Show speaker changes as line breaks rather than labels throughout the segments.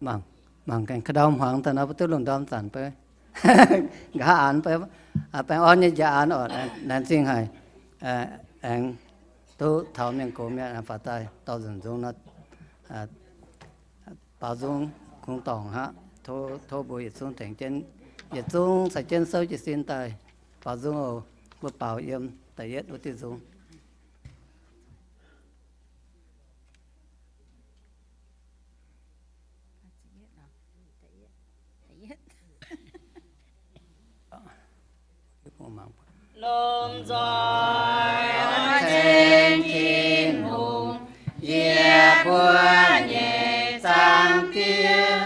mang cái đông hoàng ta nó bắt đầu đom sảnไปgã ánไปon như giá án ở đàn sinh hay anh tu thảo miệng cổ miệng anh phát tài tao dần dần nó bảo dung cũng tổng ha thô bùi xuống thành trên nhiệt dung sạch trên sâu chỉ xin tài bảo dung ở một bảo yếm tài yết của tiêu dung
lom giỏi trên thiên hùng ye bua nhẹ sang kia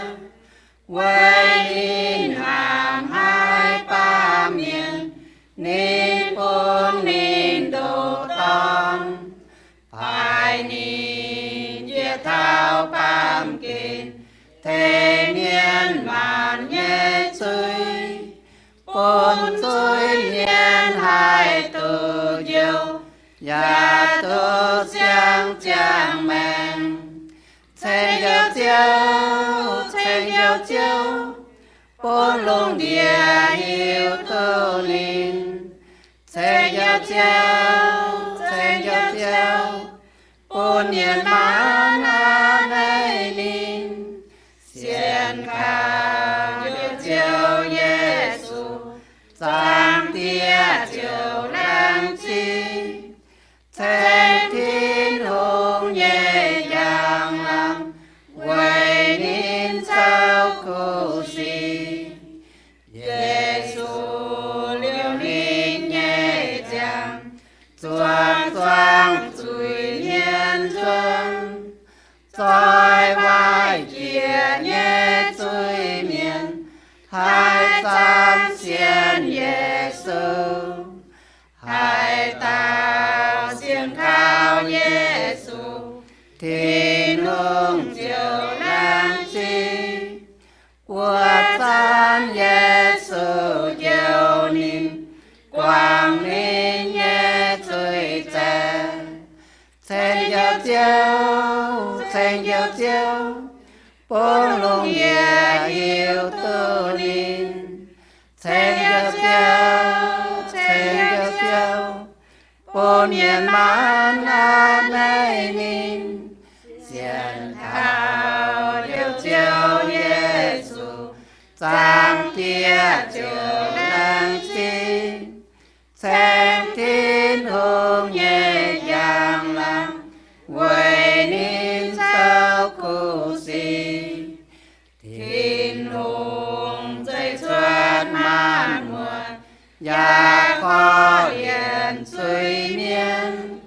quay in hàm hai ba miền nên bốn nên đồ ton phải nên ye thao bám kín thế niên màn nhẹ suy bốn suy niên hai từ diệu và tu sang chàng mèn sen yêu chiếu bốn lùng địa yêu tu linh sen yêu chiếu bốn niên mãn an ấy linh xiên khao yêu chiếu Giêsu sang tia chiều lang chi thế thiên hùng nhẹ nhàng lắm quay đến sao cô si Giêsu liều linh nhẹ nhàng choang chui nhiên xuân soi vai kia nhẹ chui miền hai tam xiên Giêsu hai ta xiên khao Giêsu thiên hùng chiều lang chi của san Giêsu chiều nín quang linh nhẹ chui trẻ sen yêu chiếu bốn lùng địa yêu tu linh sen yêu chiếu bốn niên mãn an ấy linh xiên khao yêu chiếu Giêsu sang tia chiều lang chi sen thiên hùng nhẹ nhàng lắm quay nín sao cô si thiên hùng dậy xuất màn muộn và khó điện suy miên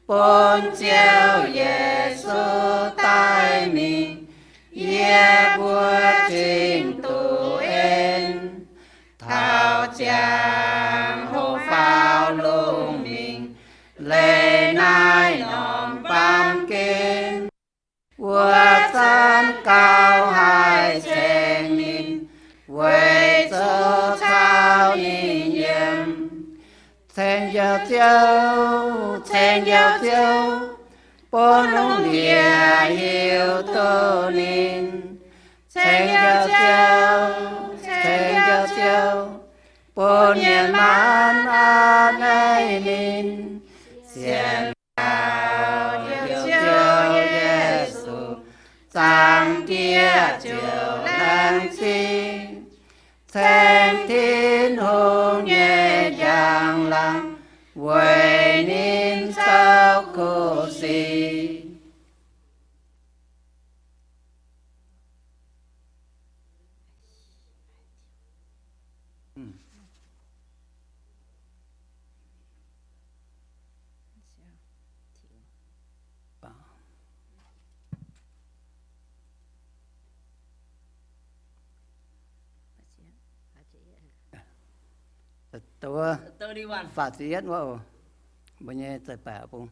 bốn chiều Giêsu tai mình ye bua trình tụ en thao chàng hô phao lùng mình lệ nai nòm bám kín của san cao hai chèn nín quay sơ sao nín yếm sen yêu chiếu bốn lùng địa yêu tu nín sen yêu chiếu bốn niên mãn an ấy linh xiên khao yêu chiếu Giêsu sang tia chiều lang chi sen thiên hùng nhẹ nhàng lắm quay nín sao cô siตัวฝาดเสียดว่าบ่แย่ใส่แปะปุ่ง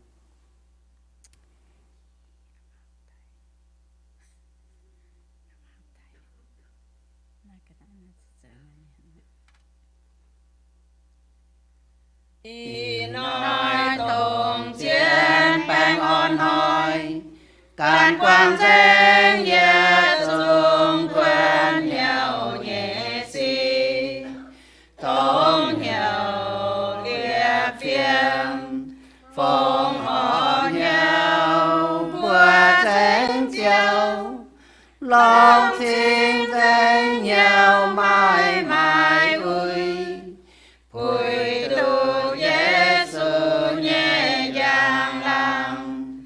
nói tùng chiến bang on hỏi càn quang danh Giêsu
lòng thiên danh nhau mãi mãi ơi. Vui tu Giêsu nhẹ nhàng lòng,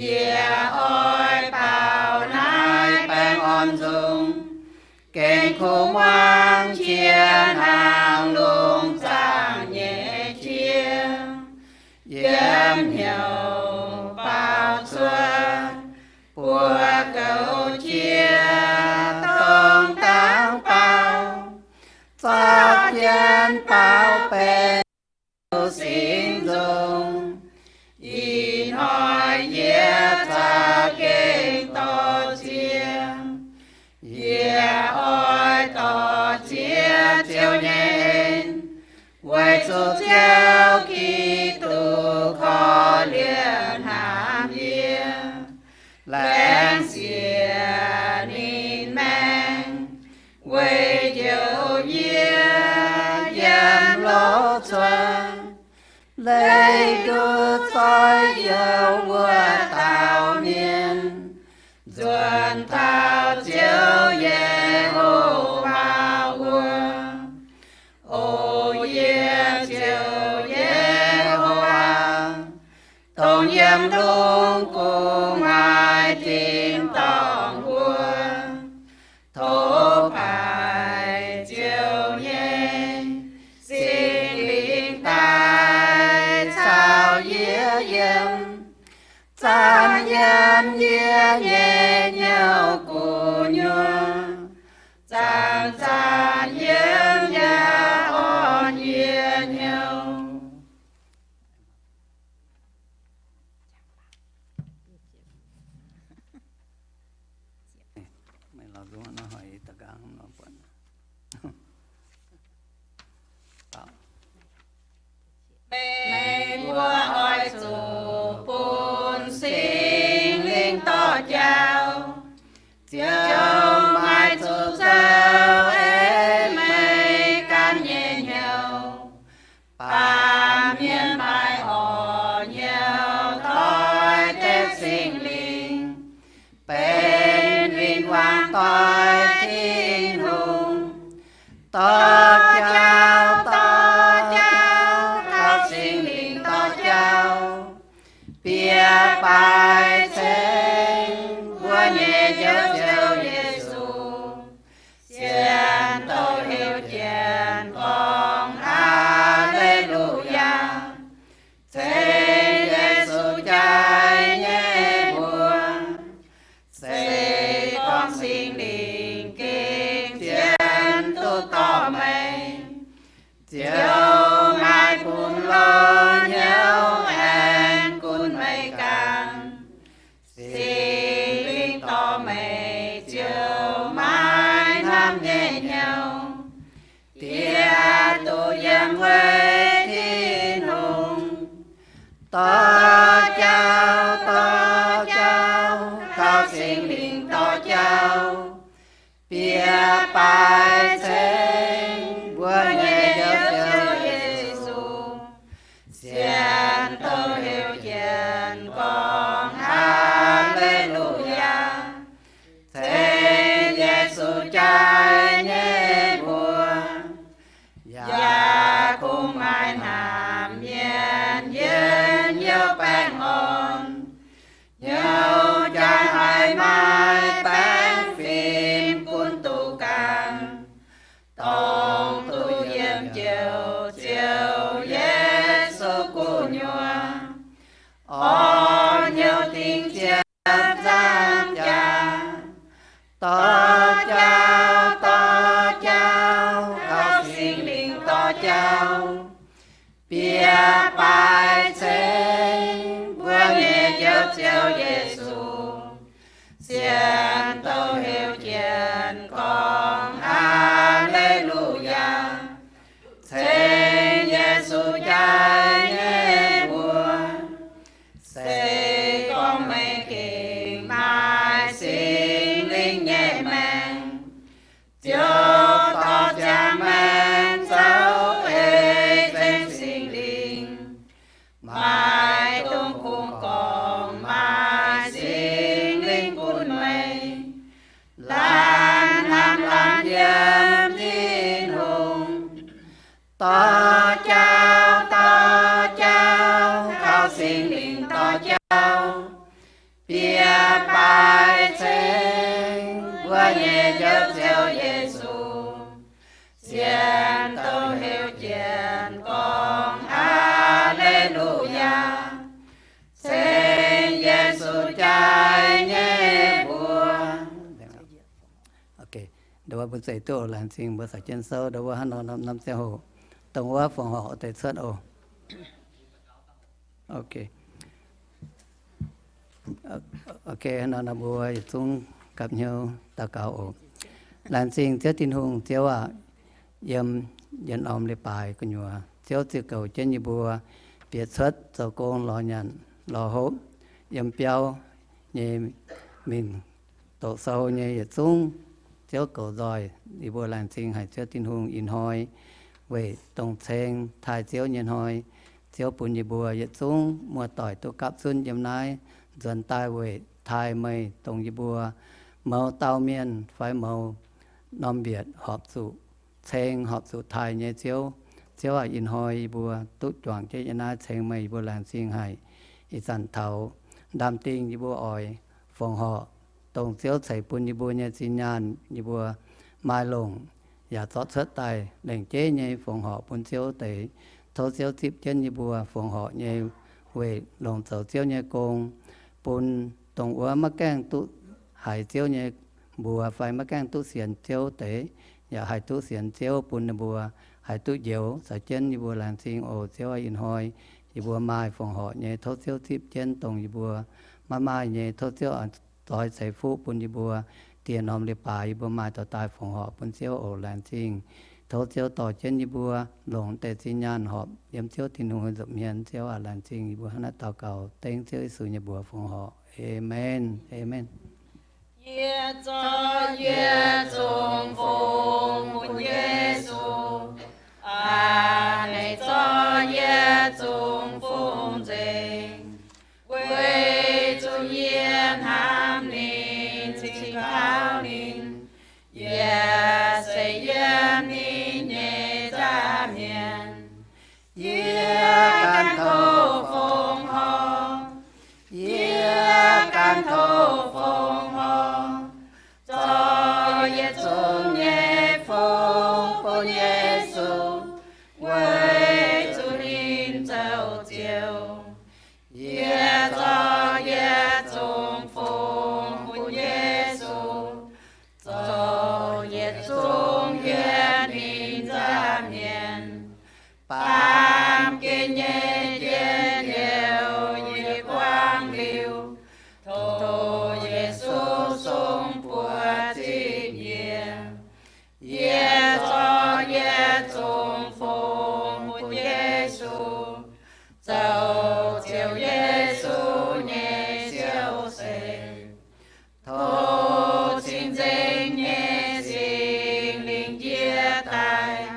yeah ôi bao nay bèn ôn dung, kênh khu ngoan chiến hàng luôn sang nhẹ chia, yếm nhiều bao xuân của cầu chia tông tăng bao, phát nhân bao bền xin dung, y nói yeah ta kinh to chiên, yeah ôi to chiên chiều nhện, quay số theo khi tu khó liền hàm yên, lén xìa nín men, quay chiều yên dâm lỗ xuân, lấy đu soi dầu vừa tạo niên, duyên thao chiếu ye hô vào quân, ô ye chiếu ye hô ang, tôn yếm luôn cùng ai tin tòng quân, thổ bài chiếu ye xin linh tài sao ye yếm, san nhân ye nhẹ nhau của nhau, san san ye ya on ye nhau. Mày làm đúng nó hỏi tất cả không nó quên.
Mẹ vua ôi chủ bùn sinh linh to chào, chiều mai chủ sao ế mây can nhẹ nhau, ba miên bài họ nhau tôi tết sinh linh, bên vinh quang tôi thiên hùng, to chào sinh linh to chào, bia bài sen vua nhẹ dấu dấu Giêsu, xin tôi hiểu chuyện con Alleluia, thế Giêsu trái nhẹ buồn, thế con sinh linh kinh thiên tu to mây, chiều mai cùng lo nhau en cùng mây càng, sinh linh to mây chiều mai nam nhẹ nhau, tia tu yếm huê thiên hùng, to chào cao sinh linh to chào, bia bài sen vua nhẹ dấu Giêsu, xin tôi hiểu chuyện con Alleluia, thế Giêsu trái nhẹ buồn, và cùng ai nằm nhiên nhiên yêu bèn ôn, nhau trái hai mai bèn phim quân tu càng, tông tu yếm chiều chiều Giêsu của nhau, ô nhiều tình chiếp giam cha, to chào cao sinh linh to chào, bia bài sen vua nhẹ dấu chiều Giêsu, xin tôi hiểu chuyện con Alleluia, thế Giêsu trái nhẹ buồn, thế con mây kinh mai sinh linh nhẹ men, chiều to cha men giáo ê danh sinh linh, mai tung cùng còn mai sinh linh cùng mê,
sinh linh to cháu bia bài sinh vua nhẹ chấp theo Giêsu xiên tô hiệu chiến con Alleluia sinh Giêsu trai nhẹ bùa.
Ok, đó là buổi tối là sinh bữa sáng chân sâu đó là nó năm xe hồ tổng hóa phòng họ tại xuất ồ. Ok. Ok, nó là buổi xuống gặp nhau ta cáo ồ. Làm sinh thiếu tin hùng thiếu à yếm dân ôm lê bài của nhùa thiếu tiêu cầu trên như bùa biệt xuất sau con lò nhận lò hốp yếm béo như mình tổ sâu như yết xuống thiếu cầu rồi đi bùa làm sinh hay thiếu tin hùng in hoi về tổng sen thái thiếu nhân hoi thiếu bùn như bùa yết xuống mua tỏi tô cắp xuân yếm nái dần tai về thái mây tổng như bùa màu tàu miên phải màu nôm biệt họp sự sen họp sự thái như thiếu thiếu ở in hoi bùa tút choàng chế nhân na sen mây bùa làm sinh hayอีสันเถาดำติงยิบัวอ่อยฟงหอตรงเสียวใส่ปุนยิบัวเนี่ยสิญญาณยิบัวมาลงอย่าทอดเสดไตแหล่งเจ๊เนี่ยฟงหอปุนเสียวเตะโทเสียวทิพเจนยิบัวฟงหอเนี่ยเวลงเสาเสียวเนี่ยโกงปุนตรงอัวมะแกงตุหายเสียวเนี่ยบัวไฟมะแกงตุเสียนเสียวเตะอย่าหายตุเสียนเสียวปุนบัวหายตุเดียวใส่เจนยิบัวหลานซิงโอเสียวอินหอยยิบัวไม้ฟงหอเนี่ยทศเสียวทิพเจนตรงยิบัวมาไม้เนี่ยทศเสียวต่อยใส่ฟูปุนยิบัวเตียนอมเลียป่ายิบัวไม้ต่อตายฟงหอปุนเสียวโอแลนซิงทศเสียวต่อเจนยิบัวหลงแต่สิญญาณหอบเยี่ยมเสียวทินหูจับเมียนเสียวอาแลนซิงยิบัวหน้าต่อเก่าเต็งเสียวอิสุยิบัวฟงหอเอเมนเอเมน
越走越中风，问耶稣。啊，你走越中风筝，为主耶他们请靠您，也是耶你也在面，也感头风号，也感头风号。做耶中耶父不耶稣，为主领走救，耶做耶中父不耶稣，做耶中耶领在面，半给耶耶流耶光流，头耶稣送不。耶做耶中风不耶稣，走就耶稣耶修谁，头清净耶心灵耶带，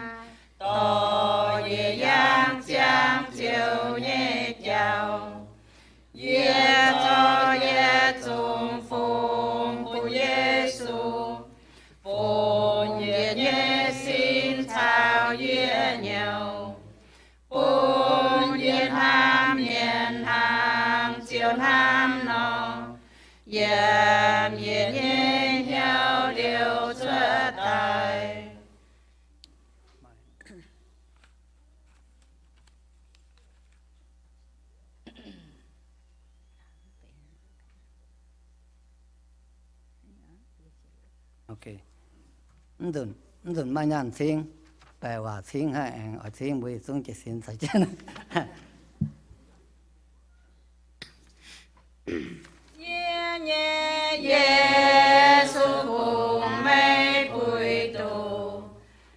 多耶阳将就耶教，耶做耶中风不耶稣。风月月心草月牛，半月ham面ham chiều ham nó, yếm ye ye nhau liều xuất tài.
Ok. Dùn mà nhàn xin bè hòa xin hay ở xin bùi xuống chỉ xin sai chân
Ye ye Giêsu cùng mây bụi tù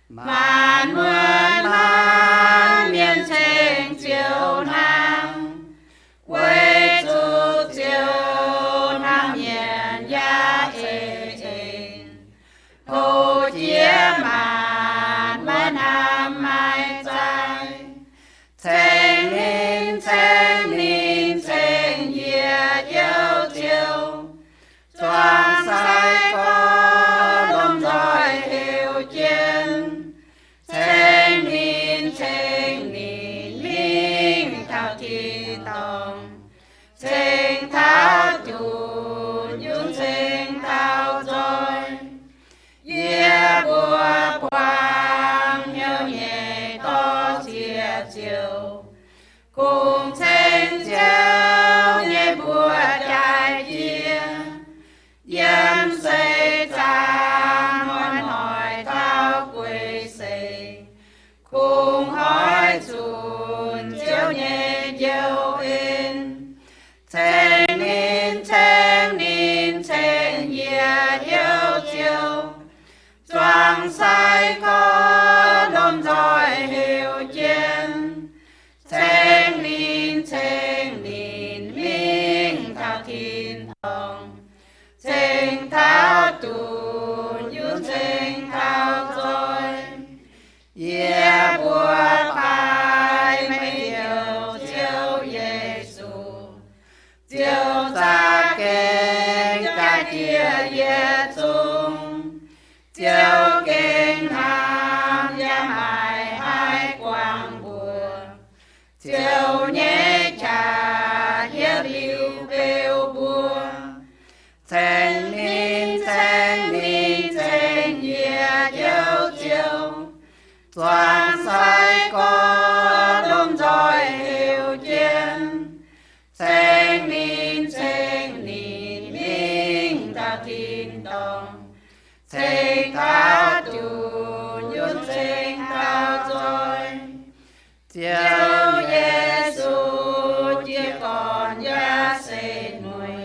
màn muôn màn miền trên chiều nam quê chủ chiều nam miền ya hồ chia màn màn nam mai trái Chênh linh chênh ye yêu Trình thao chủ dũng trình thao rồi Yê bùa quang nhau nhẹ to chia chiều Cùng trình chiều nhẹ bùa trái chia Yếm xây cha môn hỏi thao quê xây Cùng hỏi chùn chiều nhẹ dâu in Chênh nín yê yêu chiều Choang sai có đôm rồi hiệu chiến Chênh nín minh thao thiên thông Chênh thao tù dũng chênh thao rồi Yê bùa bài mấy điều chiều Giê-xu Chiều ra kinh ca chia yê chung Chiều kinh nam giam hai quang bùa Chiều nhé trà yê biêu bùa Chênh nín yê yêu chiều Choang sai có đôm rồi hiệu chiến Chênh nín minh thao thiên tông Chênh thao chủ dũng chênh thao rồi Chiều Giê-xu chia còn gia sệt mùi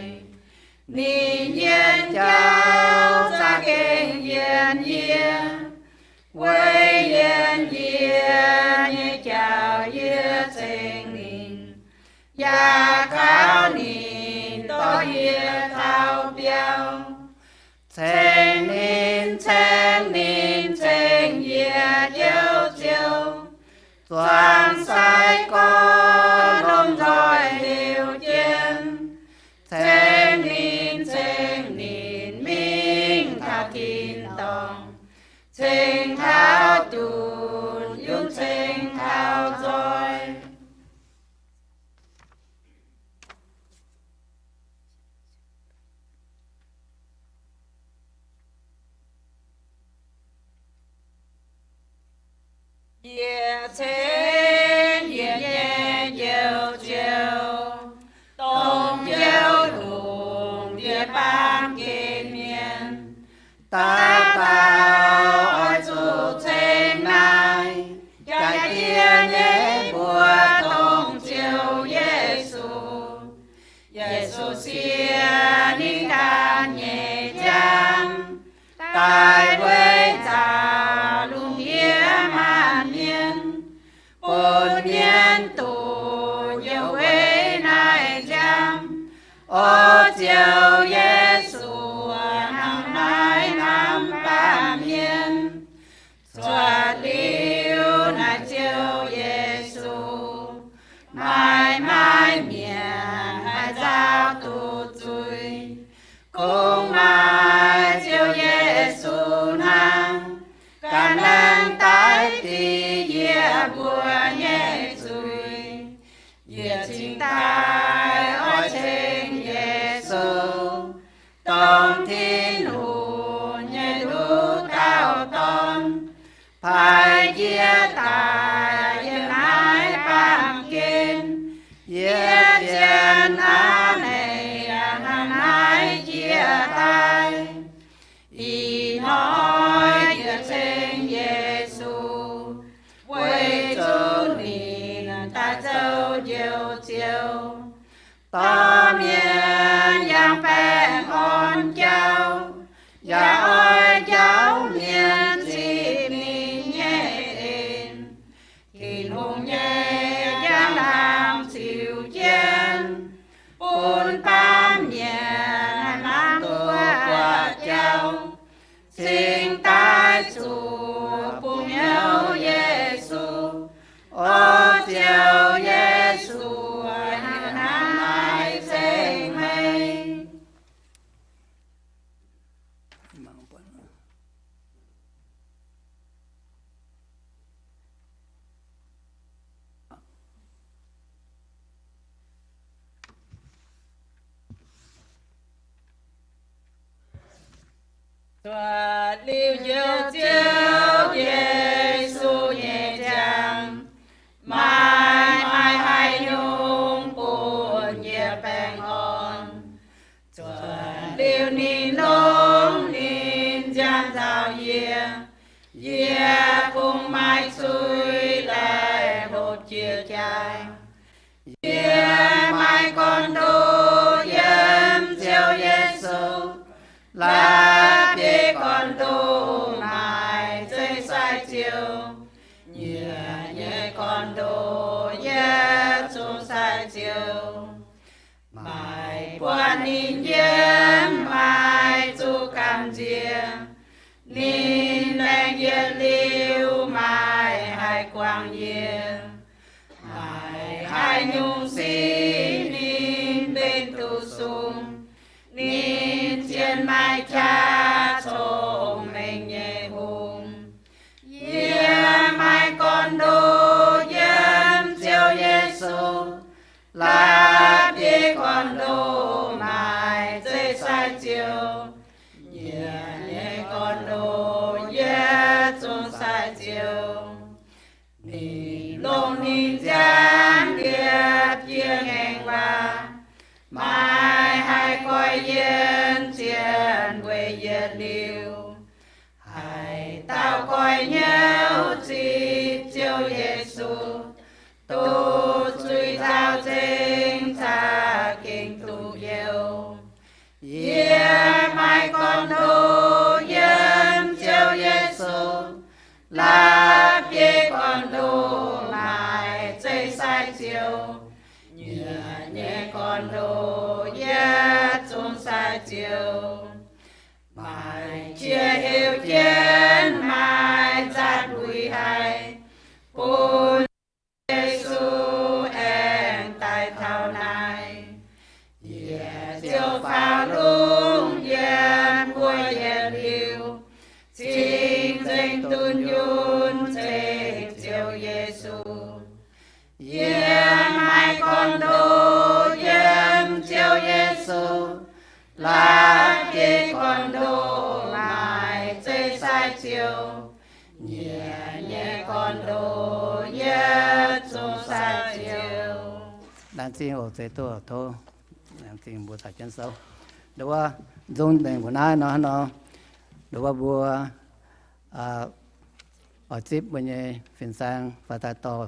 Nín yên cháu ra kinh yên yên Quê yên yên như chào yê chênh nín Gia khao nín to yê thao biao Chênh nín yê yêu chiều Choang sai có đôm rồi hiệu chiến Chênh nín minh thao thiên tông Chênh thao tù dũng chênh thao rồi Yê chênh yê yêu chiều Tông yêu thùng yê bám kinh miên Ta bao ôi chủ chênh này Cái kia nhé bùa tông chiều Giê-xu Giê-xu xìa nín đàn nhẹ chăm Tại quê cha lùng yê màn miên Bồn miên tù yêu quê này chăm Ô chiều Giê-xu năm nay năm ba miên Choa liu na chiều Giê-xu Mãi mãi miền hai giao tu chui Cùng mai chiều Giê-xu năng Cả năng tái tì yê bùa nhẹ chui Yê chính tai ôi chênh Giê-xu Tông thiên hù nhẹ đu tao tôn Phải yê tài yê nái bám kinh Yê chên á này nái yê tai Y nói yê chênh Giê-xu Quê chú nín ta châu yêu chiều To miên yang bèn con cháu Dạ ôi cháu miên dịp nín nhẹ in Kìn hùng nhẹ giang làm chịu chén Bùn bám nhẹ làm qua cháu Xin tai chùa bùm yêu Giê-xu Ô chiều Giê-xu như nái Tòa liêu diệu chiếu Giê-xu nhẹ nhàng mãi mãi hai nhung buồn nhẹ bèn on Tòa liêu ni nông nín gian thảo yeah cùng mai xuôi lại hột chia chai mai con đô yếm chiếu Giê-xu là biết con đô mai dây sai chiều nhẹ con đô chung sai chiều mai quan nín yếm mai chu cam diềm nín leng yên liu mai hai quang yên mai hai nhung xí nín bên tu sung nín chiến mai cha trông mình nhẹ hùng mai con đô yếm chiếu Giê-xu là biết con đô mai dây sai chiều nhẹ con đô chung sai chiều nín lông nín gian kiệt chiêng hẹn và mai hai coi yên chiến quê yên liu hai tao coi nhau chỉ chiếu Giê-xu tu suy thao chính cha kinh tu yêu mai con đô yếm chiếu Giê-xu là biết con đô mai dây sai chiều nhẹ con đô chung sai chiều mai chia hiệu chiến mai giặt bụi hay bùn Giê-xu em tại thảo này chiều pháo lung bùi liu chính danh tuân yun chiều Giê-xu mai con đô yếm chiếu Giê-xu là biết con đô mai dây sai chiều nhẹ con đô chung sai chiều
đàn chi hồ chế tổ thô đàn chi bùa thạch chân sâu đó là dùng bền của nó đó là bùa ở chip bên nhẹ phiền sang và ta to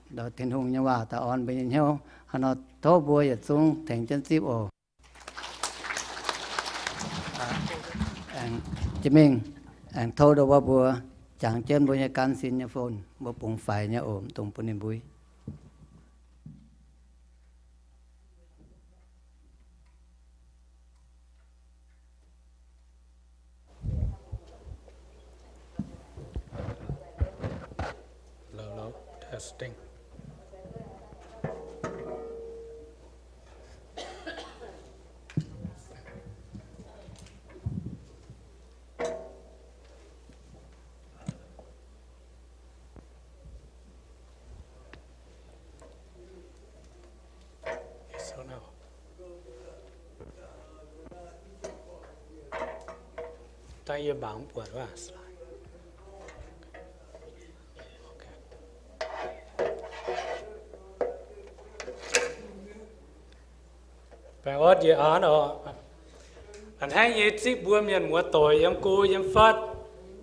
đó thiên hùng nhưว่าta on bên nhau nó thô bùa giờ xuống thành chân chip ổ chỉ mình thô đó là bùa chẳng chân bùa như can xin như phone bùa bùng phải như ổm tùng bùa niệm bùi
Hello, testing. So now. Tay yêu bảng buồn quá. Bạn ớt gì án ở anh hay như chiếc bùa miền mùa tội em cô em phát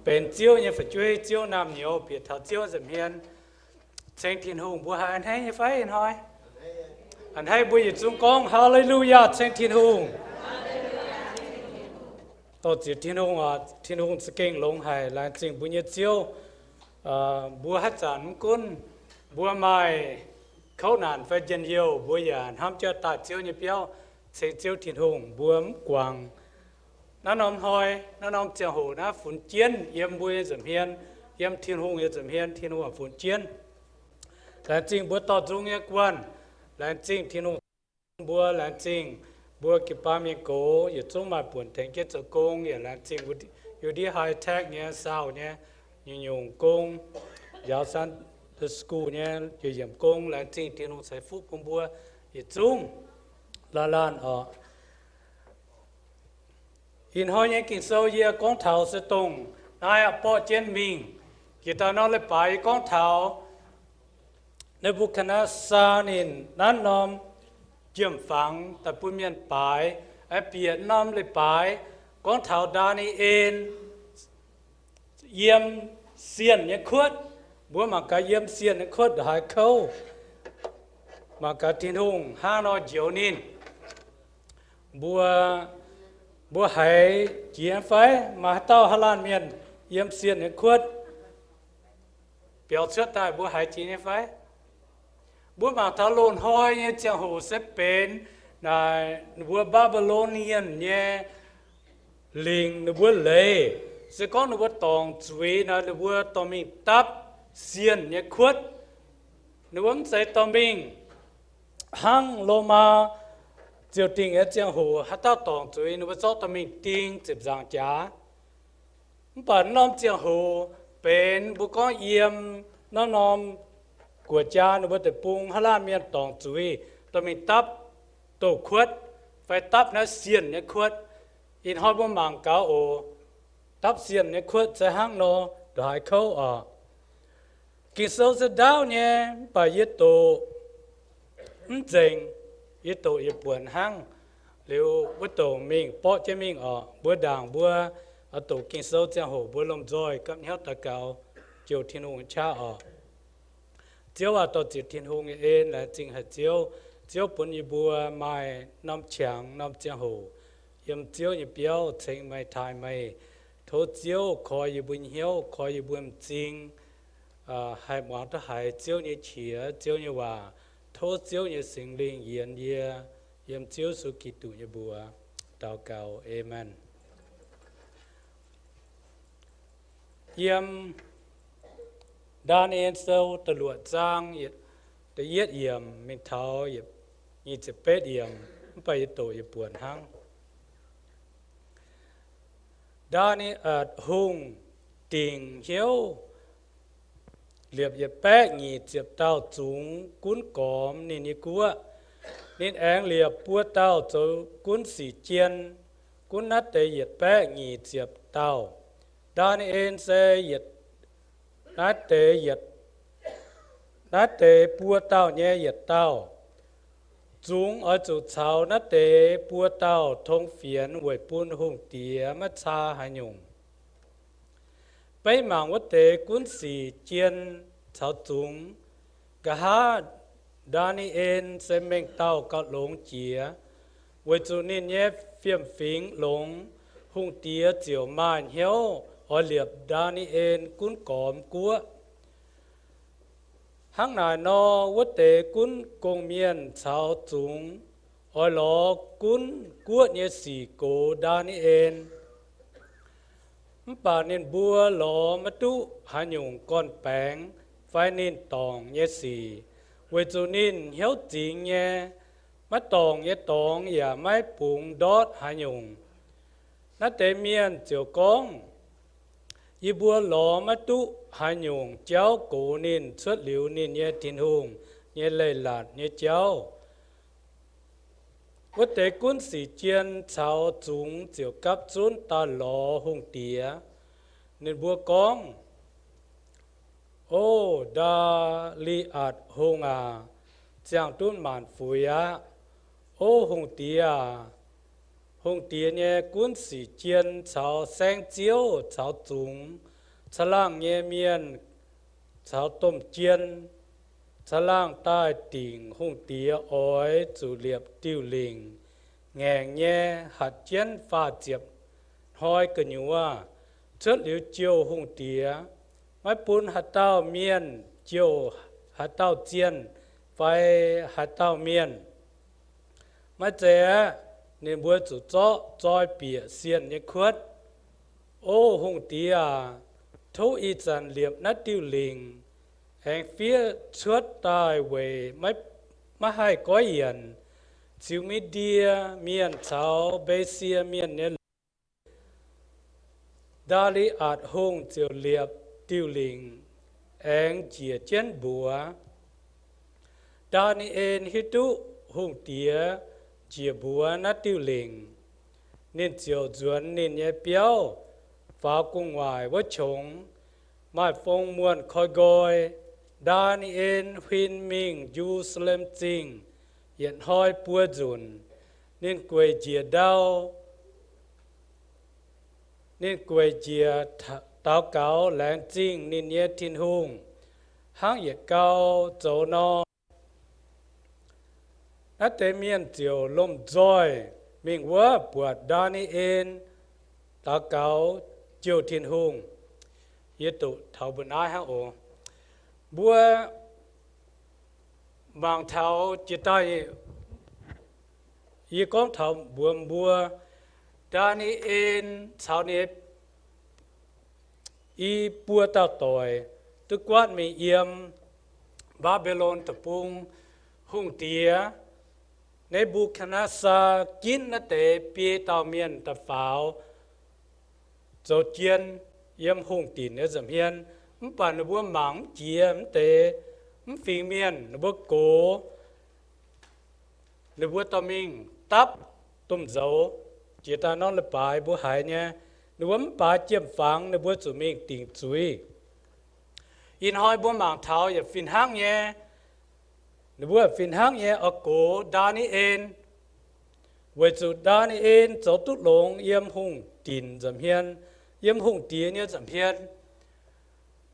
bền chiếu em phải chơi chiếu nam nhiều biệt thảo chiếu dầm hiền trên thiên hùng bùa anh hay như phải anh hỏi anh hay bùa gì chúng con hallelujah trên thiên hùng tôi chỉ thiên hùng sẽ kinh lông hay là chính bùa như chiếu bùa hát chẳng cún bùa mai khâu nạn phải dân yêu bùa giàn ham cho ta chiếu như béo sẽ chiếu thiên hùng bùa quảng nó nằm hỏi nó nằm chiều hồ nó phun chiến yếm bùa dầm hiền yếm thiên hùng yếm dầm hiền thiên hùng phun chiến là chính bùa tọt dung như quan là chính thiên hùng bùa là chính bùa kịp ba miếng cổ yếm chung mà buồn thành kết cho công yếm là chính bùa yếm đi high tech nhé sao nhé nhiều công giáo san the school nhé yếm yếm công là chính thiên hùng sẽ phúc công bùa yếm chung là lan ở in hoi những kinh sâu ye con thảo sẽ tung nai bỏ trên mình kita nó lại bài con thảo Nebuchadnezzar nín nan nom chiếm phẳng tại bùi miền bài ai biệt nom lại bài con thảo Daniel yếm xiên những khuất bữa mà cả yếm xiên những khuất hai câu mà cả thiên hùng ha nó chiếu nín bữa hãy chiến phái mà tao Hà Lan miền yếm xiên những khuất biểu xuất tại bữa hãy chiến phái bữa mà thảo lôn hoi như chẳng hồ sẽ bên là bữa Babylonian như linh bữa lệ sẽ có bữa tòng chuối là bữa tòng mình tắp xiên như khuất bữa sẽ tòng mình hăng lô ma chiều tình ở chẳng hồ hát tao tòng chuối bữa sau tòng mình tình chụp giang chá bản nom chẳng hồ bên bữa có yếm nó nom của cha nó bữa bung Hà Lan miền tòng chuối tòng mình tắp tổ khuất phải tắp nó xiên như khuất in họ bữa mảng cáo ồ tắp xiên như khuất sẽ hăng nó đại khâu à kinh sâu sẽ đau nhé bà yết tổ dình yết tổ yết buồn hăng liệu bữa tổ mình bỏ cho mình ở bữa đảng bữa ở tổ kinh sâu chẳng hồ bữa lồng rồi các nhau ta cáo chiều thiên hùng cha ở chiều à tổ chiều thiên hùng yên là chính hạt chiều chiều bốn y bùa mai năm chẳng năm chẳng hồ yếm chiều y béo chính mai thái mai thô chiều khỏi y buồn hiếu khỏi y buồn chính hai món đó hai chiều như chia chiều như hòa thô chiều như sinh linh yên ye yếm chiều su kỳ tụ như bùa祷告 amen yếm Daniel sâu tờ lụa giang tờ yết yếm mình tháo yếm như chế bết yếm bây tổ yếm buồn hăng Daniel hùng tình hiếu liệp yếm bét nhị chế tao chúng cuốn cóm nên như cua nên ánh liệp bua tao cho cuốn xỉ chiên cuốn nát tế yếm bét nhị chế tao Daniel sẽ yếm nát tế bua tao nhé yết tao chúng ở chỗ cháu nát tế bua tao thông phiền với buôn hùng tía mất xa hai nhung bây mạng vật tế cuốn xì chiên cháu chúng cả ha Daniel sẽ mình tao có lông chía với chỗ nên nhé phiêm phính lông hùng tía chiều màn hiếu ở liệp Daniel cuốn cóm cua hăng nài nó vật tế cuốn công miền cháu chúng ở lò cuốn cua như xì cổ Daniel bà nên bua lò mà tu hà nhung con bánh phải nên tòng như xì với chỗ nên hiếu chính nhé mà tòng như tòng và máy bụng đót hà nhung nó tế miền chiều con y bùa lò mà tu hai nhung cháu cổ nên xuất liễu nên nhé thiên hùng nhé lây lạt nhé cháu vật tế cuốn sĩ chiên cháu chúng chiều cấp chốn ta lò hùng tía nên bùa con ô đa li ạt hùng à chàng tuôn màn phùi á ô hùng tía hùng tía nhé cuốn sĩ chiên cháu sang chiếu cháu chúng chả lang nhẹ miên cháu tôm chiên chả lang tai tỉnh hùng tía ói chủ liệp tiêu linh nghe nhẹ hạt chiên pha chiệp hoi cơ nhúa chớt liu chiêu hùng tía mai bún hạt tao miên chiêu hạt tao chiên phải hạt tao miên mai trẻ nên bữa chủ chó choi bịa xiên như khuất ô hùng tía thấu y dàn liệp nát tiêu linh hàng phía suốt tài về mấy hai có hiền chiếu mi đia miền cháu bê xia miền nên đa lý ạt hùng chiều liệp tiêu linh hàng chìa chén bùa Daniel hitu hùng tía chìa bùa nát tiêu linh nên chiều duẩn nên nhẹ béo phá cung ngoài với chúng mai phong muôn khói gọi Daniel huyên minh Jerusalem chính hiện hoi bùa dùn nên quay chìa đau nên quay chìa táo cáo lãng chính nên nhé thiên hùng hãng yết cao dấu nó nát tế miên chiều lông roi mình quá bùa Daniel táo cáo chiều thiên hùng yết tụ thảo bận ai hả ổ bùa mang thảo chỉ tay y con thảo bùa Daniel thảo này y bùa tao tội tức quát mình yếm Babylon tập trung hung tía Nebuchadnezzar kín nó tế bia tàu miền tập pháo dấu chiên yếm hung tín ở dầm hiên bản nó bùa mắng chia tế phi miền nó bùa cố nó bùa tàu mình tắp tùm dấu chỉ ta nó là bài bùa hải nha nó bùa bài chiếm phẳng nó bùa chủ mình tỉnh chuối in hoi bùa mảng tháo ya phiền hang nhé nó bùa phiền hang nhé ở cổ Daniel với chủ Daniel chỗ tút lông yếm hung tín dầm hiên yếm hung tín nhé dầm hiên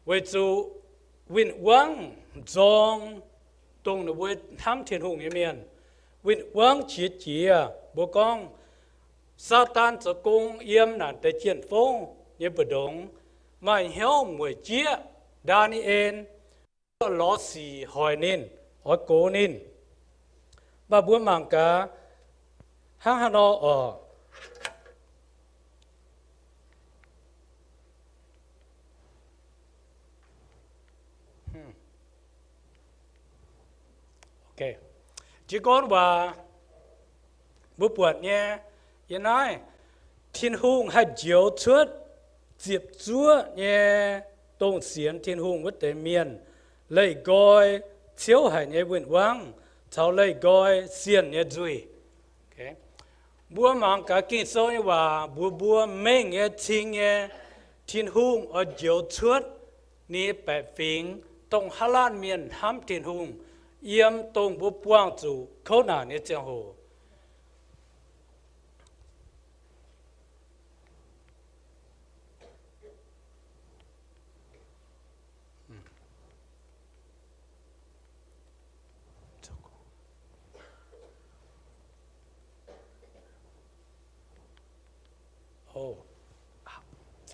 với chủ Vinh Quang Dòng Tông nó với tham thiên hùng miền Vinh Quang chỉ bố con Satan cho công yếm nản tới chiến phong như bờ đông mà hiếu mùi chia Daniel ló xì hỏi nên hỏi cố nên bà bố mạng cả hang hà nó ở ok chỉ có bà bố buồn nhé yên nói thiên hùng hay chiếu chuốt diệp chúa nhé tông xiên thiên hùng với tế miền lấy gọi chiếu hải nhé vườn vang cháu lấy gọi xiên nhé duy ok bố mang cả kinh sâu như bà bố mấy nhé thiên nhé thiên hùng ở chiếu chuốt ní bẻ phình tông hà lan miền hám thiên hùng yếm tông bố buông chủ khâu nà nhé chẳng hồ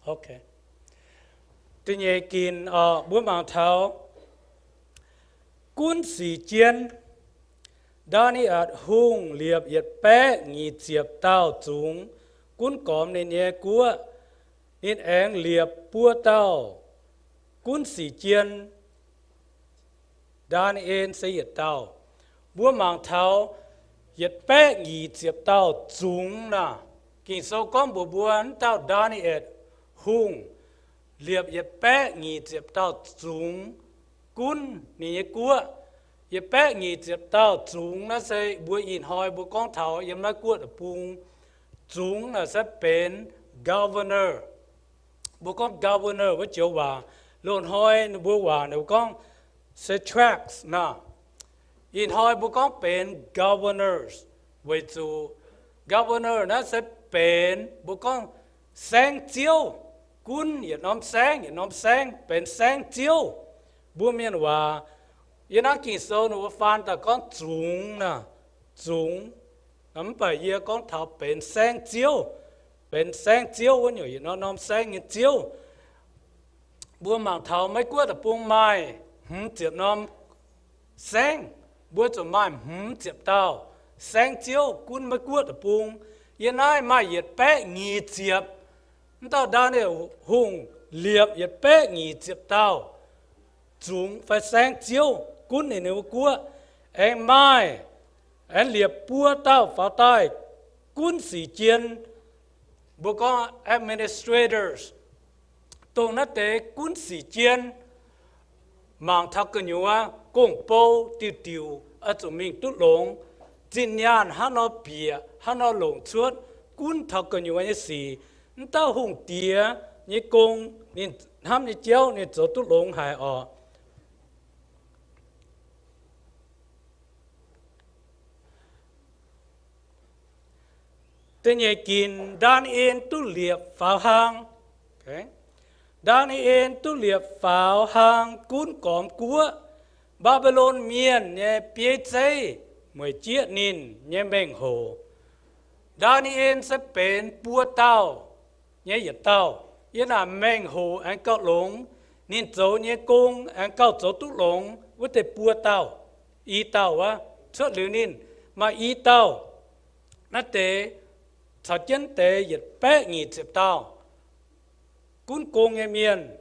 ok tuy nhiên kín bố mang tháo quân sĩ chiến Daniel hung liệp yết bé nghỉ chiệp tao chúng quân cóm nên nhé cua nên anh liệp bua tao quân sĩ chiến Daniel sẽ yết tao bố mang tháo yết bé nghỉ chiệp tao chúng na kinh số con bố buôn tao Daniel hung liệp yết bé nghỉ chiệp tao chúng quân nhé cua yết bé nghỉ chiệp tao chúng nó sẽ bố in hỏi bố con thảo yếm nó cua ở bung chúng là sẽเป็นgovernor bố con governor với chiếu bà luôn hỏi nó bố bà nó con sẽ tracks na in hỏi bố conเป็นgovernors với chủ governor nó sẽเป็นbố con sáng chiếu quân yết nóm sángเป็นsáng chiếu bố miềnว่าyên ác kinh sâu nó phan ta con chúng nè chúng nắm phải yên con thảo bên sáng chiếu với nhiều nó nóm sáng như chiếu bữa mảng thảo mấy quất ở buông mai chụp nóm sáng bữa chụp mai chụp tao sáng chiếu quân mấy quất ở buông yên ai mai yết bé nghỉ chụp tao đa này hùng liệp yết bé nghỉ chụp tao chúng phải sáng chiếu quân này nếu cua anh mai anh liệp bua tao phá tai quân sĩ chiến bố con administrators tổ nát tế quân sĩ chiến mang thắc cơ nhua công bố tiêu ở chỗ mình tốt lông chính nhàn hắn nó bìa hắn nó lồng chuốt cuốn thao cần nhiều anh xì tao hùng tía như công nên ham như chéo nên chỗ tốt lông hại ở tên nhảy kín Daniel tu liệp pháo hang Daniel tu liệp pháo hang cuốn còm cúa Babylon miền nhé bia cháy mười chiếc nín nhé bèn hồ Daniel sẽเป็นปัวเต้าnhé giật tao yên là mèn hồ anh cao lông nín chỗ nhé cung anh cao chỗ tút lông với thểปัวtao y tao á xuất lưu nín mà y tao nó tế sao chân tế giật bé nhị chịp tao cuốn cung nhé miền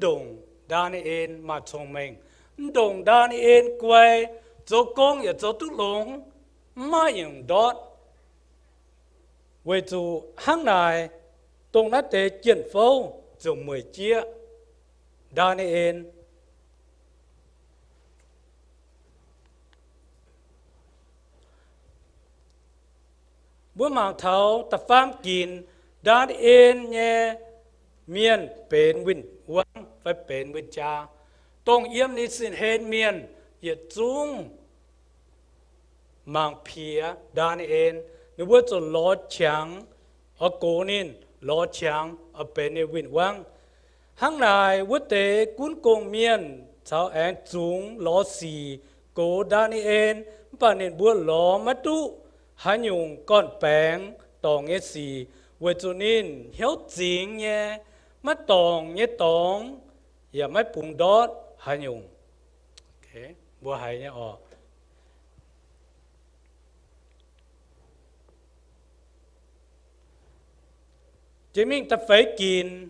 đồng Daniel mà thông minh đồng Daniel quay chỗ cung và chỗ tút lông mà những đót về chủ hàng này tông nát tế chuyển phâu dùng 10 chia Daniel bữa màng tháo tập phám kín Daniel nhé miền bền vinh quang phải bền vinh cha tông yếm ní xin hên miền yết trung màng phía Daniel nếu bữa cho lót trắng ở cổ nín lót trắng ở bên này vinh quang hàng này bữa tế cuốn công miền cháu anh chúng lót xì cổ Daniel bà nên bữa ló mất tu hai nhung con bèn tòng nghe xì với cho nên hiếu chính nhé mất tòng nhé tòng và mất bùng đót hai nhung okay bữa hai nhé chỉ mình ta phải kín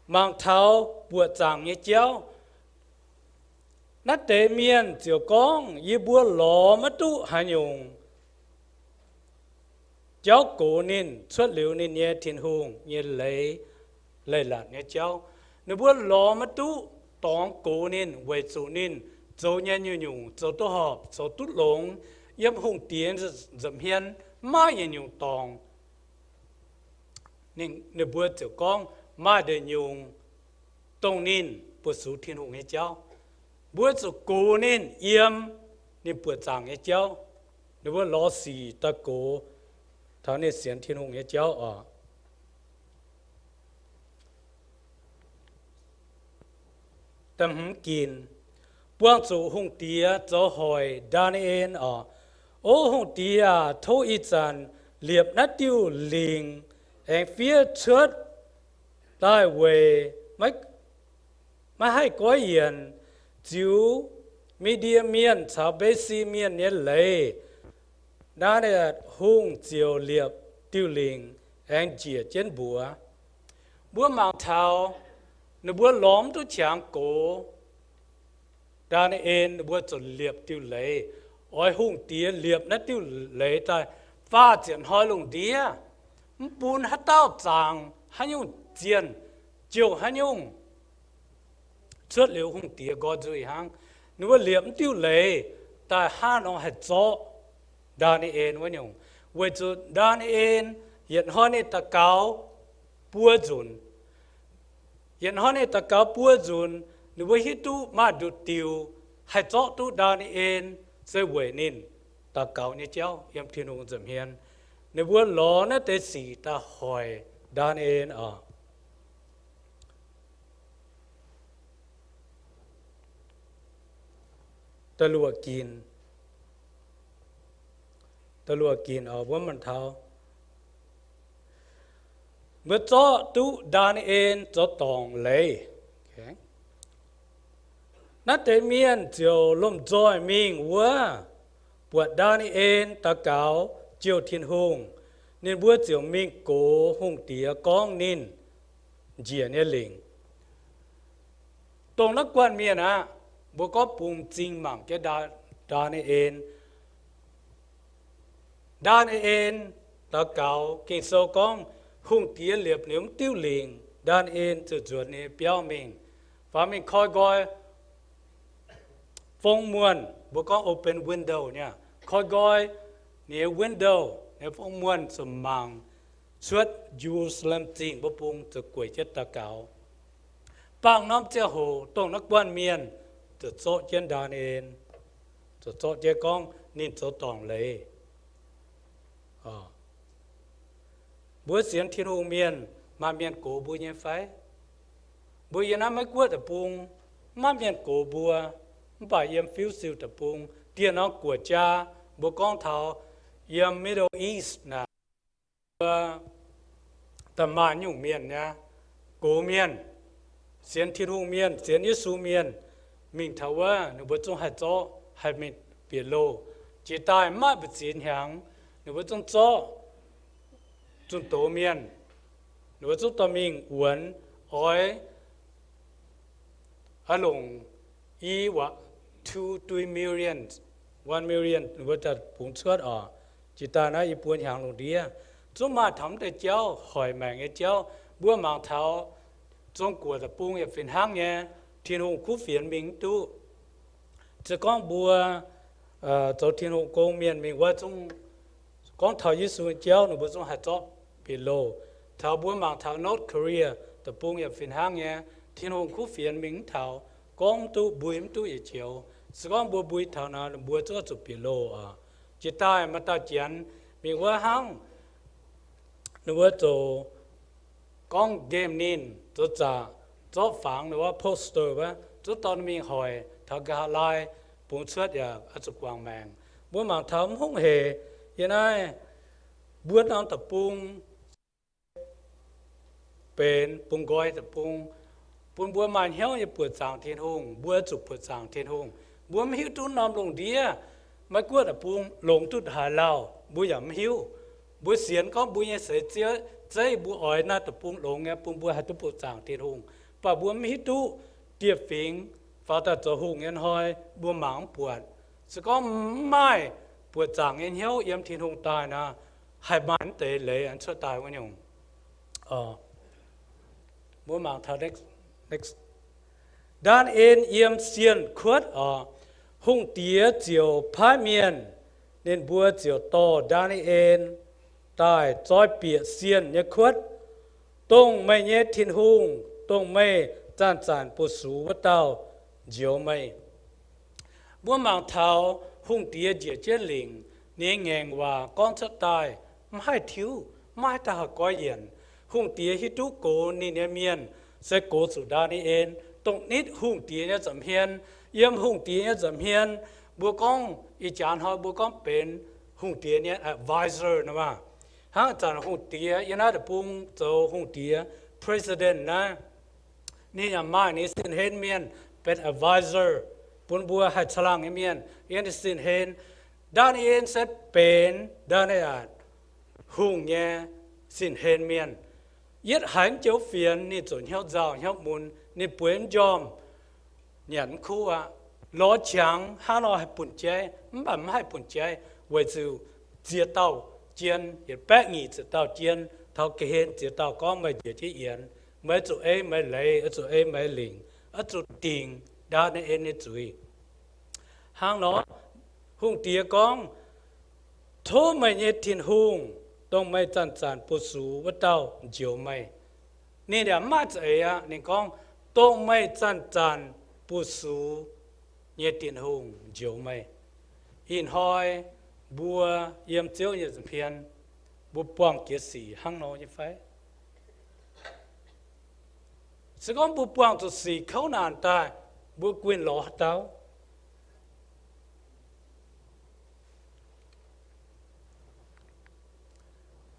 mang tháo bùa chẳng như chéo nát tế miền chiều con y bùa lò mất tu hai nhung cháu cổ nên xuất liễu nên nhé thiên hùng nhé lấy lạc nhé cháu nếu bùa lò mất tu tóm cổ nên về chủ nên dấu nhé như nhung dấu tổ hợp dấu tút lông yếm hùng tiến dầm hiên mai nhé nhung tòng nên bữa tiểu con mà để nhung tông nên bữa số thiên hùng hay cháu bữa số cố nên yếm nên bữa chẳng hay cháu nếu bữa lo xì ta cố thằng nên xiên thiên hùng hay cháu tâm hứng kín buông số hùng tía cho hỏi Daniel ô hùng tía thôi ít dần liệp nát tiêu liền anh phía trước tại về mấy hai có hiện chiếu media miền sao bê si miền nhé lấy đã là hung chiều liệp tiêu liền anh chia trên búa mang thao nó búa lõm tôi chẳng cổ đã nên búa cho liệp tiêu lấy ôi hung tía liệp nó tiêu lấy tại phát triển hơi lùng tía bún hát tao chẳng hát nhung tiền chiều hát nhung xuất liều hung tía có dưới hàng nếu liệm tiêu lệ tại hai nó hạt gió Daniel với nhung với chỗ Daniel hiện hơn này ta cáo bùa dùn hiện hơn này ta cáo bùa dùn nếu với hít tu mà được tiêu hạt gió tu Daniel sẽ về nên ta cáo như chéo em thiên hùng dầm hiền nếu bữa lò nó tế sĩ ta hỏi Daniel ta lùa kín ở bữa mình thao bữa cho tu Daniel cho tòng lấy nó tế miền chiều lùm dòi mình quá bữa Daniel ta cáo chiều thiên hùng nên bữa chiều mình cố hùng tía con nên dìa nè lĩnh tông nó quan miền bữa có bùng chính mạng cái Daniel ta cáo kinh sâu con hùng tía liệp nếu tiêu lĩnh Daniel cho chuột nè béo mình và mình coi gọi phong muôn bữa có open window nha coi gọi nè window ในพวกมวลสมมังชวดยูสเลมจริงบ่ปุงจะกวยเจ็ดตะเกาปางน้ำเจ้าโหต้องนักบ้านเมียนจะโซเจนดานเองจะโซเจกองนินโซตองเลยบัวเสียนที่โรงเมียนมาเมียนโกบัวเย็นไฟบัวเย็นน้ำไม่กลัวแต่ปุงมาเมียนโกบัวป่าเยี่ยมฟิวซิลแต่ปุงเตี้ยน้องกวดจ้าบัวกองเท้าเยี่ยม Middle East นะแต่มาอยู่เมียนนะโกเมียนเสียนที่โรงเมียนเสียนยิสูเมียนมิงทว่าหนูบัวจงให้โจให้มิเปลี่ยนโลจีตายมาเป็นเสียนหางหนูบัวจงโจจุนโตเมียนหรือว่าจุดตมิงหวนอ้อยอารมณ์วะ2 million 1 million หรือว่าจะผงเชือดจิตานะอีปวนอย่างลงเดียจุมาทำแต่เจ้าหอยแมงไอ้เจ้าบัวมังเท้าจงกลัวแต่ปุงอย่าฟินห้างเนี่ยทีนหงคู่เฟียนมิงตู้จะก้องบัวเจ้าทีนหงโกงเมียนมิงว่าจงก้องเท้ายิสูเจ้าหนูบัวจงหัดจอบbelow เท้าบัวมังเท้า North Korea แต่ปุงอย่าฟินห้างเนี่ยทีนหงคู่เฟียนมิงเท้ากองตู้บุยมตู้อีเจียวสก้องบัวบุยเท้านั้นบัวจะจุดbelowจิตใต้มาตาเจียนมีว่าห้างหรือว่าโจกองเกมนินตัวจ่าจอบฝังหรือว่าโปสเตอร์ว่าจุดตอนมีหอยทากาลายปุ่งเชือดอยากอจุกวางแมงบัวมังเท้าห้องเหยังไงบัวน้ำตะปุงเป็นปุงก้อยตะปุงปุงบัวมันเหี้ยวจะปวดจางเทียนหงบัวจุกปวดจางเทียนหงบัวไม่หิวตุ้นน้ำลงเดียไม่กลัวตะปุงลงตุดหาเล่าบัวอย่าไม่หิวบัวเสียนก็บัวยังเสียเจ้าใจบัวอ่อยหน้าตะปุงลงเงี้ยปุงบัวหัดตุปวดจางเทียนหงป่าบัวไม่หิวตุ้เตียบฟิงฟ้าตาจะหงเงี้ยหอยบัวหมางปวดสก็ไม่ปวดจางเงี้ยเหี้ยวเยี่ยมเทียนหงตายนะให้มันเตะเลยอันชั่วตายวันยงบัวมังทาเnext ด้านเอ็นเยี่ยมเสียนขวดหงเตียเจียวพายเมียนเน้นบัวเจียวโตด้านเอ็นใต้จอยเปียเสียนเนี่ยขวดต้องไม่เย็ดทินหงต้องไม่จ้านจานปุสูวเต้าเจียวไม่บัวมังเท้าหงเตียเจียเจลิงเนียงแงงว่าก้อนจะตายไม่ทิวไม่ตาก้อยเย็นหุ่งเตียฮิตุโกนี่เนี่ยเมียนเสกโกสุดานี่เองตรงนิดหุ่งเตียเนี่ยจำเฮียนเยี่ยมหุ่งเตียเนี่ยจำเฮียนบัวกองอีจานหอยบัวกองเป็นหุ่งเตียเนี่ย advisor นะว่าหางจานหุ่งเตียยันน่าจะปุ่งโจหุ่งเตีย president นะนี่ยังมานี่สินเฮนเมียนเป็น advisor ปุ่นบัวให้ฉลางเมียนยันสินเฮนด้านเอ็นเซตเป็นด้านไอ้หุ่งเนี่ยสินเฮนเมียนยึดหางเจ้าเฟียนนี่จนเหี้ยวเจ้าเหี้ยวมุนนี่เปลี่ยนจอมหยันคู่ล้อช้างห้าล้อให้ปุ่นใจไม่ให้ปุ่นใจไว้จู่เจียเต้าเจียนอย่าแปะงีเจียเต้าเจียนเท่าเกเห็นเจียเต้าก็ไม่เจียที่เอียนไม่จู่ไม่เลยจู่ไม่ลิงจู่ติงด้านเอ็นนี่จุยห้างล้อหุ่งเตียกองโทไม่เย็ดทินหุ่งต้องไม่จันจานปุสูว่าเต้าเจียวไม่นี่เดี๋ยวมาจะนี่กองต้องไม่จันจานปุสูเย็ดทินหุ่งเจียวไม่หินหอยบัวเยี่ยมเจียวเยี่ยมเพียนบัวปวงเกียรสีห้างนอยี่ไฟสกองบัวปวงจุดสีเขานานตายบัวกวนหล่อเต้า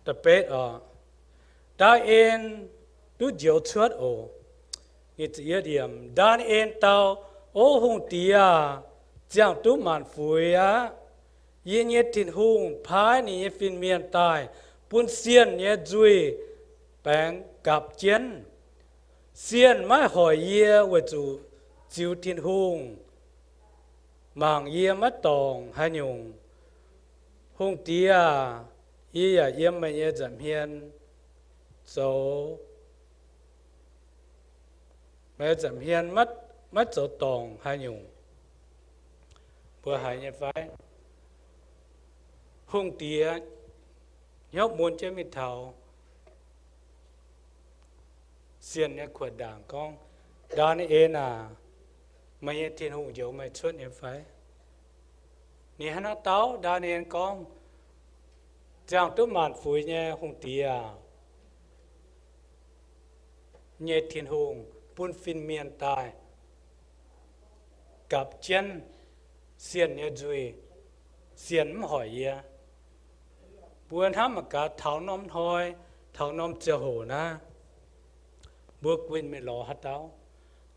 แต่เป็ดได้เอ็นดูเจียวชวดนี่จะเยี่ยมด้านเอ็นเต้าโอ้หงเตียจังตุ้มันฟุยยินเยตินหงพายนี่ฟินเมียนตายปุ่นเซียนเนี่ยจุยแปงกับเจียนเซียนไม่หอยเยี่ยว่าจูจิวตินหงมังเยี่ยมะตองให้ยงหงเตียยี่อย่าเยี่ยมไม่เยี่ยจำเฮียนโซไม่จำเฮียนมัดโซตองให้ยงเพื่อหายเนี่ยไฟหงเตีย nhóc muốn chơi mít thảo xiên nhé quật đảng con đó này ên à mày thiên hùng dấu mày xuất nhé phải nè hắn nó táo đó này ên con chẳng tốt màn phủi nhé hùng tì à nhé thiên hùng bún phim miền tài gặp chân xiên nhé duy xiên mà hỏi ya buồn hám mà cả thảo nôm thôi thảo nôm chờ hồ na bước quên mới lo hát tao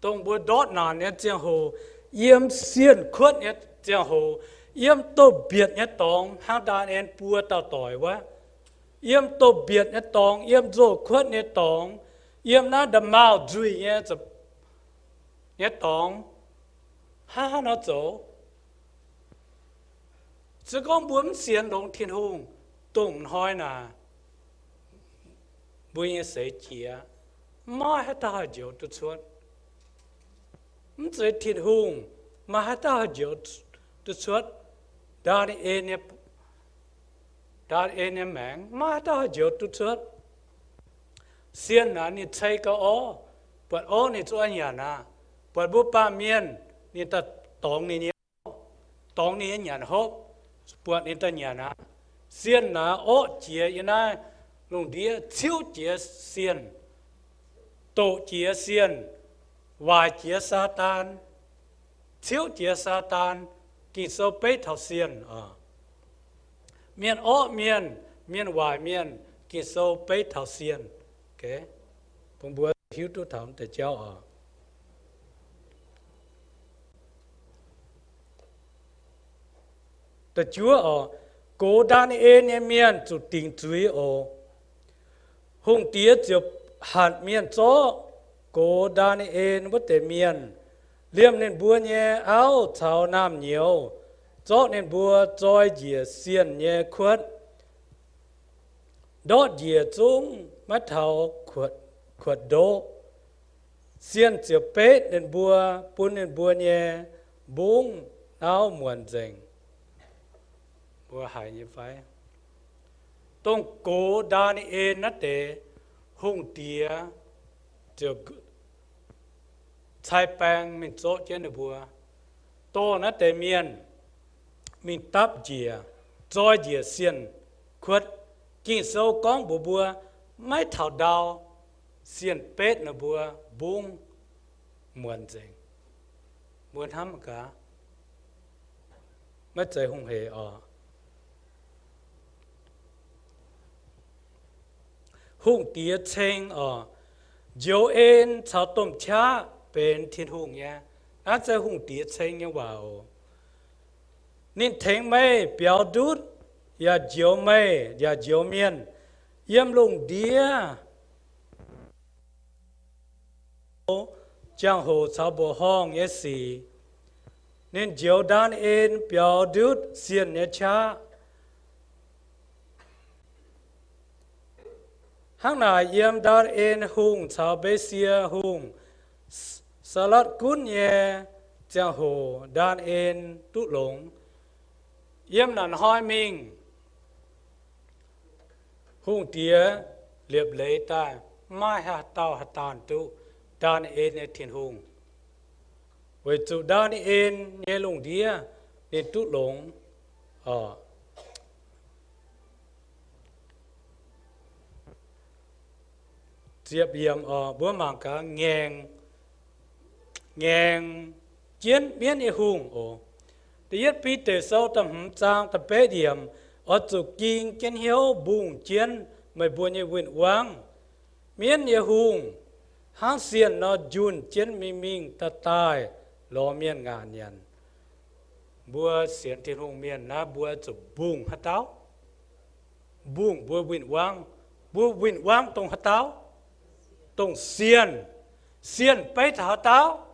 tông bữa đót nàn nhé chờ hồ yếm xiên khuất nhé chờ hồ yếm tô biệt nhé tòng hang đàn en bùa tao tỏi quá yếm tô biệt nhé tòng yếm rô khuất nhé tòng yếm na đầm mao duy nhé chụp nhé tòng ha nó chỗ chỉ có muốn xiên đồng thiên hùng tụng hỏi là bây giờ sẽ chia mà hết ta hiểu được suốt chỉ thiên hùng mà hết ta hiểu được suốt đó là em mạng mà hết ta hiểu được suốt xiên là ni thấy cái ó bật ó ni cho anh nhà na bật bút ba miên ni ta tòng ni nhớ tòng ni nhà hộp bật ni ta nhà na xiên là ó chia như này lùng đĩa chiếu chia xiên tổ chia xiên vài chia sa tan chiếu chia sa tan kỳ sâu bế thảo xiên miền ó miền vài miền kỳ sâu bế thảo xiên ok bông bùa hiếu tu thảo để cháuแต่chúa cố đan ên miền chủ tình chuối hùng tía chụp hạt miền chó cố đan ên bất tế miền liêm nên bùa nhẹ áo chào nam nhiều chó nên bùa trôi dìa xiên nhẹ khuất đót dìa chúng mắt thảo khuất đô xiên chụp bết nên bùa bún nên bùa nhẹ búng áo muộn dành bùa hại như vậy tông cố đa ni ên nát để hung tía cho chai bang mình chỗ trên được bùa tô nát để miền mình táp dìa trôi dìa xiên khuất kinh sâu con bùa mấy thảo đào xiên pết là bùa bung muộn dành muộn hăm cả mấtใจhung hề hung tía chênh dấu ên chào tôm chá bên thiên hung nha á chơi hung tía chênh nha vào nên thèn mây biểu đút ya dấu mây ya dấu miên yếm lùng đía giang hồ chào bộ hong yết xì nên dấu đan ên biểu đút xiên nhé chá hang na yếm đan ên hung chào bê xìa hung salad cún nhé giang hồ đan ên tụ lũng yếm nàn hoi mình hung tía liệp lấy ta mai hạ tao hạ tàn tụ đan ên nhé thiên hung với chủ đan ên nhé lùng đía nên tụ lũng diệp yếm bữa mang cả ngàn chiến biến y hùng thì yết pi tề sâu tầm trang tập bế điểm chủ kinh kiến hiếu bùng chiến mày buồn như vườn quang miễn y hùng hang xiên nó dùn chiến mình ta tai lo miên ngàn nhân bùa xiên thiên hùng miên na bùa chủ bùng hạt táo bùng bùa vườn quang tông hạt táo tông xiên bế thảo táo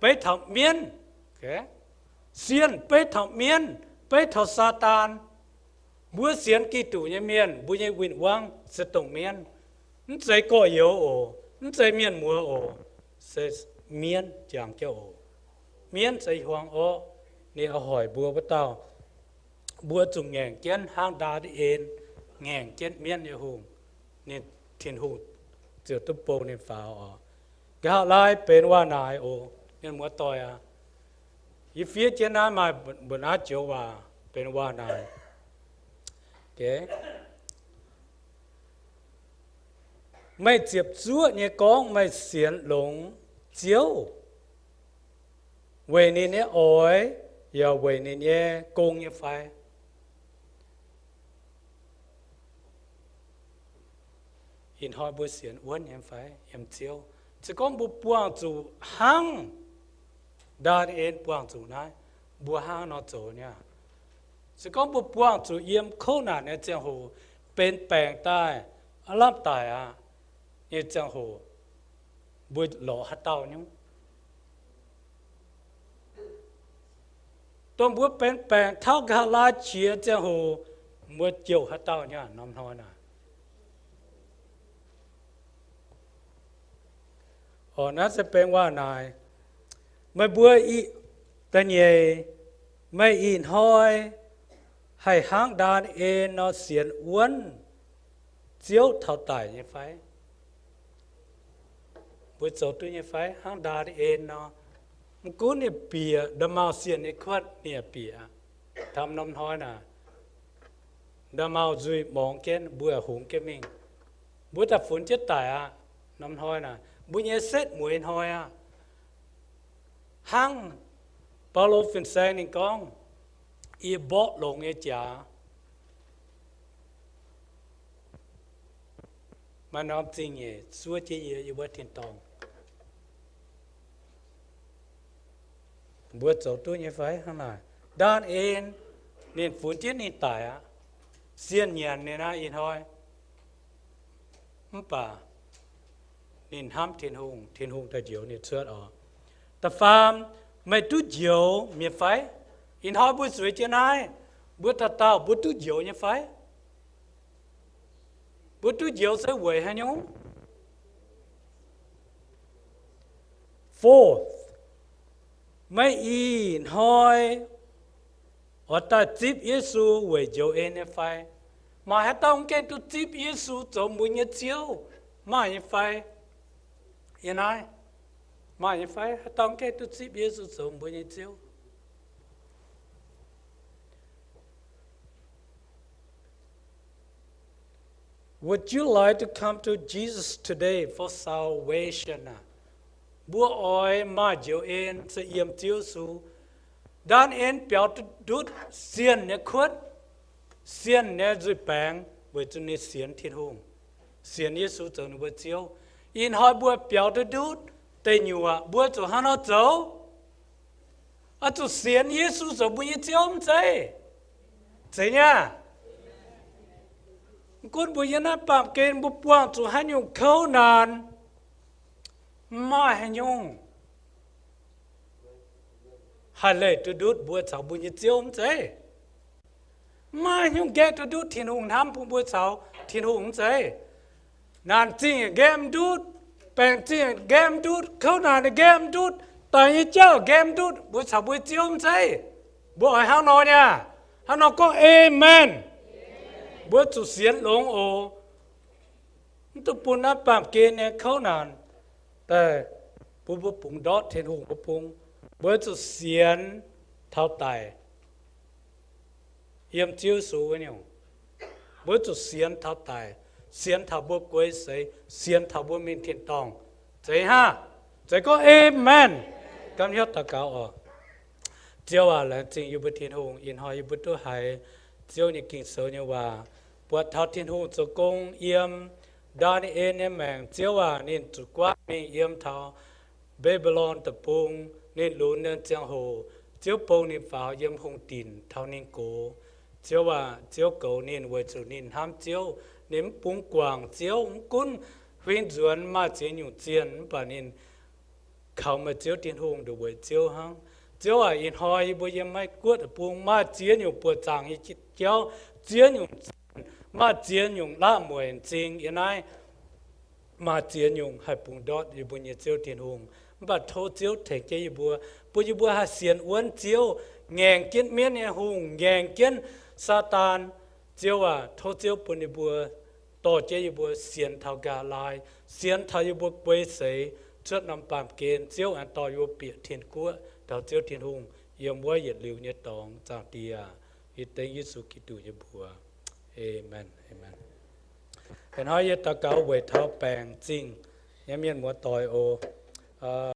bế thảo miên okay. Xiên bế thảo miên bế thảo sa tan bữa xiên kỳ tủ như miên bữa như vinh quang sẽ tổng miên nó chạy có yếu nó chạy miên mùa sẽ miên chẳng cho miên chạy hoàng nè hỏi bữa bắt tao bữa trùng ngàn kiến hang đá đi ên แง่งเจ็ดเมียนอยู่หงนี่เทียนหงเจือตุ้โปนี่ฝาอ๋อกะลายเป็นว่านายโอเนี่ยมัวต่อยอีเฟียเจนามาบนอาเจียวว่าเป็นว่านายโอเคไม่เจ็บจั่วเนี่ยกองไม่เสียนหลงเจียวเวนี่เนี่ยโอยอย่าเวนี่เนี่ยโกงเนี่ยไฟอินหอยบุเสียนอ้วนเนี่ยไฟเอ็มเจียวจะก้มบุปวงจูหังดาเอ็นปวงจูนายบัวหังนอโจเนี่ยจะก้มบุปวงจูเยี่ยมเข้าหนาเนี่ยเจ้าหูเป็นแปลงใต้อาลับตายเนี่ยเจ้าหูบุหล่อฮัตเต้าเนี่ยตัวบัวเป็นแปลงเท่ากับลาเชียเจ้าหูมัวเจียวฮัตเต้าเนี่ยน้ำน้อยน่ะอ๋อนั่นจะเป็นว่านายไม่บัวอีแต่เย่ไม่อินหอยให้หางดานเอ็นนอเสียนอ้วนเจียวเท่าตายยังไฟบุษโจตุยังไฟหางดานเอ็นนอมันกูเนี่ยเปียดมาเสียนในขวดเนี่ยเปียทำน้ำน้อยน่ะดมาจุยมองเกนบัวหงเกมิงบัวแต่ฝนจะตายน้ำน้อยน่ะบุญเยเสร็จมวยหอยหังปาโลฟินเซนิกองอีบอลงเอจ่ามันน้อมจริงเย่สัวเจียอยู่บนทินตองบัวโจตัวเย่ไฟข้างหน้าด้านเอ็นเนี่ยฝนเจ็ดนี่ตายเสียนเงียนเนี่ยนะอินหอยป่านินห้ามเทียนหงแต่เดียวนี่เชื่อแต่ฟาร์มไม่ตุ้เดียวมีไฟอินหอยบุษวยเจนายบุตรตาบุตรเดียวมีไฟบุตรเดียวใส่หวยให้ยง fourth ไม่อินหอยอดตาจิบเยซูหวยเดียวเองในไฟมาให้ต้องแกตุจิบเยซูจมบุญเจียวมาในไฟยังไงมาอย่างไฟต้องแค่ตุสิบเยซูสมบูรณ์เจียว Would you like to come to Jesus today for salvation บัวอ้อยมาเจียวเอ็นเสียมเจียวสูด้านเอ็นเปียวดุดเสียนเนี่ยขวดเสียนเนี่ยจุดแปงเวจุนเนี่ยเสียนที่ทุ่งเสียนเยซูจนบัวเจียวอินหอยบัวเปียวดุดแต่หนัวบัวจะหันเอาเจ้าจะเสียนเยซูจะบุญเจียวมั้งใจเนี่ยคนบุญนั้นปากเกณฑ์บุปผาจะหันยงเขานานมาหันยงฮัลโหลดุดบัวจะบุญเจียวมั้งใจมาหันยงแกดุดทิ้งหงทำผู้บัวจะทิ้งหงใจนานจริงแกมดุดแปลงจริงแกมดุดเขาหนาในแกมดุดตายเจ้าแกมดุดบัวสาวบัวเจียวมั้งใจบัวไอ้ห้างนอนเนี่ยห้างนอนก็เอเมนบัวจุเสียนหลงโอตุปุ่นนับปามเกณฑ์เนี่ยเขานานแต่บัวปุ่งดอทเทนหงบัวปุ่งบัวจุเสียนเท่าตายเยี่ยมเจียวสูงเนี่ยบัวจุเสียนเท่าตายเสียนทับบัวกวยใสเสียนทับบัวมินเทียนตองใจฮะใจก็เอเมนกำยศตะเกาออกเจ้าว่าแล้วจริงอยู่บนเทียนหงอินหอยอยู่บนตัวหายเจ้านี่กินเสือเนี่ยว่าปวดเท้าเทียนหงจะกงเยี่ยมดานเอ็นเนี่ยแมงเจ้าว่านี่จุกว่ามีเยี่ยมเท้าเบเบลอนตะปุงนี่หลุนเนี่ยเจ้าโหเจ้าปงนี่ฝ่าเยี่ยมหงตินเท่านี้โกเจ้าว่าเจ้าเก่านี่ไว้จุนี่ห้ามเจ้านิมปุงกวางเจียวกุนวินจวนมาเจียนอยู่เจียนป่านินเขามาเจียวเตียนหงดูไว้เจียวหังเจียวอินหอยบุยไม่กวดปุงมาเจียนอยู่ปวดจางอีจิตเจียวเจียนอยู่มาเจียนอยู่ละมวยจริงยังไงมาเจียนอยู่ให้ปุงดอดอยู่บนเจียวเตียนหงบัดโทเจียวเถกเจียบัวปุยบัวหาเสียนอ้วนเจียวแงงกินเมียนเนี่ยหงแงงกินซาตาน chiếu thâu chiếu bún đi bùa to chế bùa xiên thao gà lai xiên thao bùa quay sấy trước năm bàm kên chiếu to bùa bịa thiên cua thao chiếu thiên hùng yêu mua nhiệt liều nhiệt tòng chào tia ít tên Giêsu Kitô như bùa amen amen cái nói ta cáo về thao bèn chính nhắm miên mua tỏi ô